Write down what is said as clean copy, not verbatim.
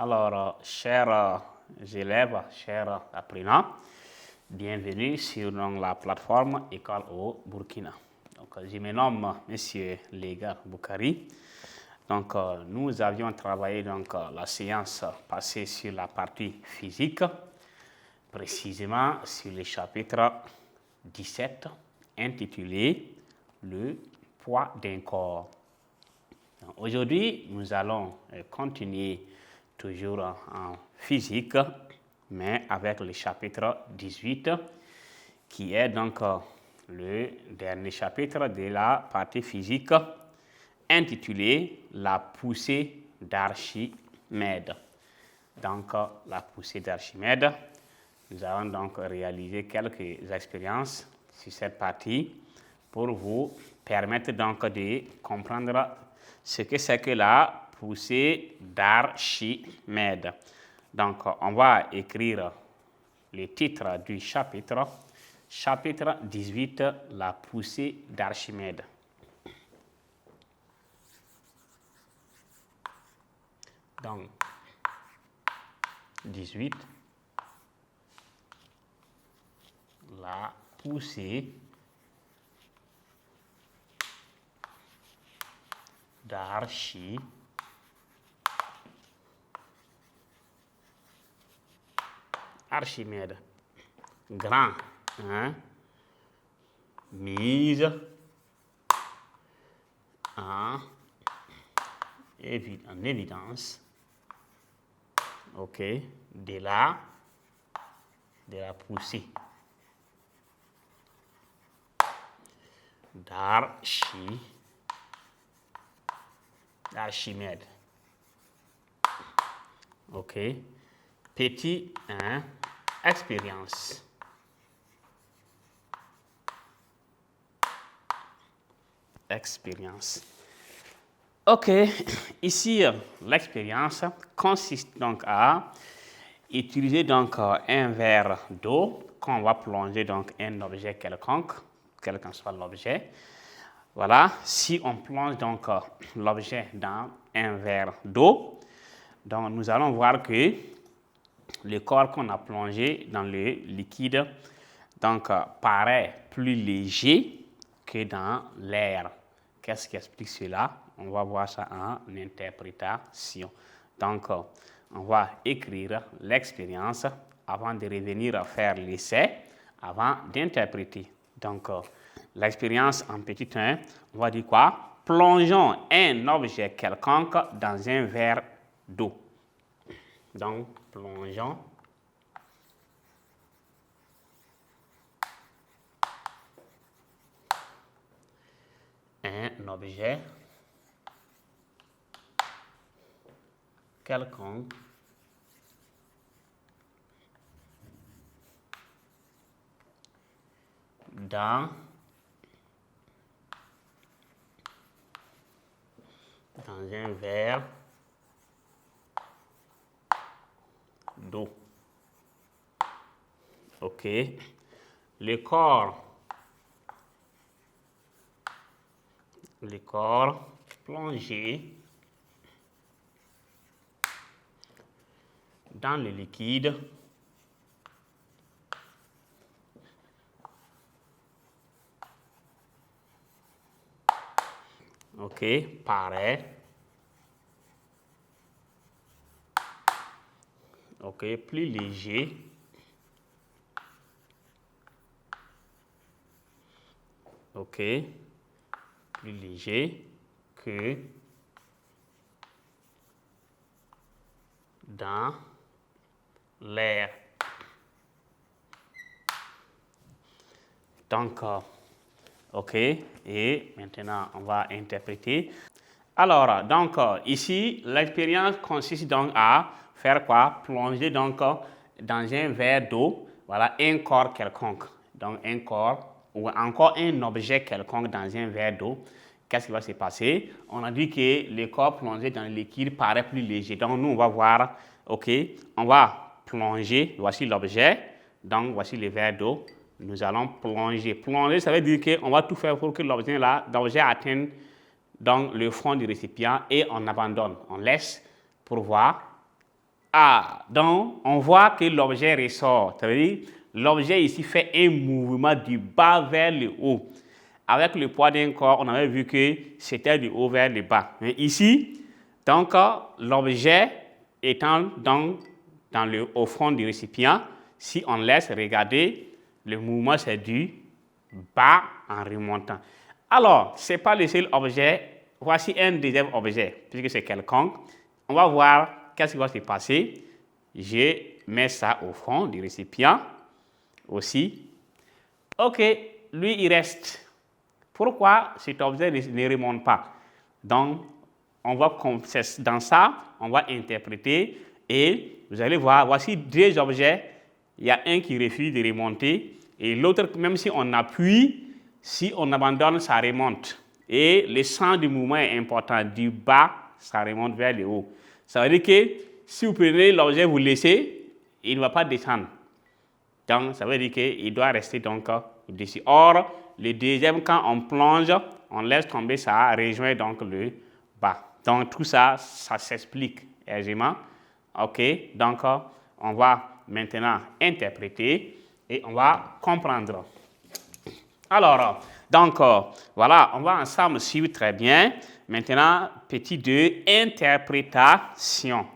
Alors, chers élèves, chers apprenants, bienvenue sur la plateforme École au Burkina. Donc, je me nomme M. Lega Boukari. Donc, nous avions travaillé la séance passée sur la partie physique, précisément sur le chapitre 17, intitulé « Le poids d'un corps ». Aujourd'hui, nous allons continuer toujours en physique, mais avec le chapitre 18, qui est donc le dernier chapitre de la partie physique, intitulé « La poussée d'Archimède ». Donc, la poussée d'Archimède, nous allons donc réaliser quelques expériences sur cette partie pour vous permettre donc de comprendre ce que c'est que la poussée d'Archimède. Donc, on va écrire le titre du chapitre, chapitre 18, la poussée d'Archimède. Donc, 18, la poussée d'Archimède. Archimède, grand, hein, mise en évidence, ok, de la poussée d'Archimède. Ok. Petit 1, expérience. Expérience. Ok, ici l'expérience consiste donc à utiliser donc un verre d'eau qu'on va plonger donc un objet quelconque, quel qu'en soit l'objet. Voilà, si on plonge donc l'objet dans un verre d'eau, donc nous allons voir que le corps qu'on a plongé dans le liquide donc, paraît plus léger que dans l'air. Qu'est-ce qui explique cela? On va voir ça en interprétation. Donc, on va écrire l'expérience avant de revenir à faire l'essai, avant d'interpréter. Donc, l'expérience en petit 1, on va dire quoi? Plongeons un objet quelconque dans un verre d'eau. Donc, plongeons un objet quelconque dans un verre d'eau. OK. Le corps plongé dans le liquide OK, paraît OK, plus léger OK, plus léger que dans l'air. Donc, OK, et maintenant on va interpréter. Alors, donc ici, l'expérience consiste donc à faire quoi? Plonger donc dans un verre d'eau, voilà, un corps quelconque. Donc un corps ou encore un objet quelconque dans un verre d'eau. Qu'est-ce qui va se passer? On a dit que le corps plongé dans le liquide paraît plus léger. Donc nous, on va voir, OK, on va plonger, voici l'objet, donc voici le verre d'eau. Nous allons plonger. Plonger, ça veut dire qu'on va tout faire pour que l'objet atteigne donc, le fond du récipient et on abandonne. On laisse pour voir Ah, donc on voit que l'objet ressort. Ça veut dire l'objet ici fait un mouvement du bas vers le haut. Avec le poids d'un corps, on avait vu que c'était du haut vers le bas. Mais ici, donc l'objet étant au fond du récipient, si on laisse regarder, le mouvement c'est du bas en remontant. Alors, ce n'est pas le seul objet. Voici un deuxième objet, puisque c'est quelconque. On va voir qu'est-ce qui va se passer. Je mets ça au fond du récipient aussi. OK, lui, il reste. Pourquoi cet objet ne remonte pas? Donc, on va dans ça, on va interpréter et vous allez voir, voici deux objets. Il y a un qui refuse de remonter et l'autre, même si on appuie, si on abandonne, ça remonte. Et le sens du mouvement est important. Du bas, ça remonte vers le haut. Ça veut dire que si vous prenez l'objet, vous laissez, il ne va pas descendre. Donc, ça veut dire qu'il doit rester donc au-dessus. Or, le deuxième, quand on plonge, on laisse tomber, ça rejoint donc le bas. Donc, tout ça, ça s'explique aisément. OK, donc on va maintenant interpréter et on va comprendre. Alors, donc, voilà, on va ensemble suivre très bien. Maintenant, petit 2, interprétation.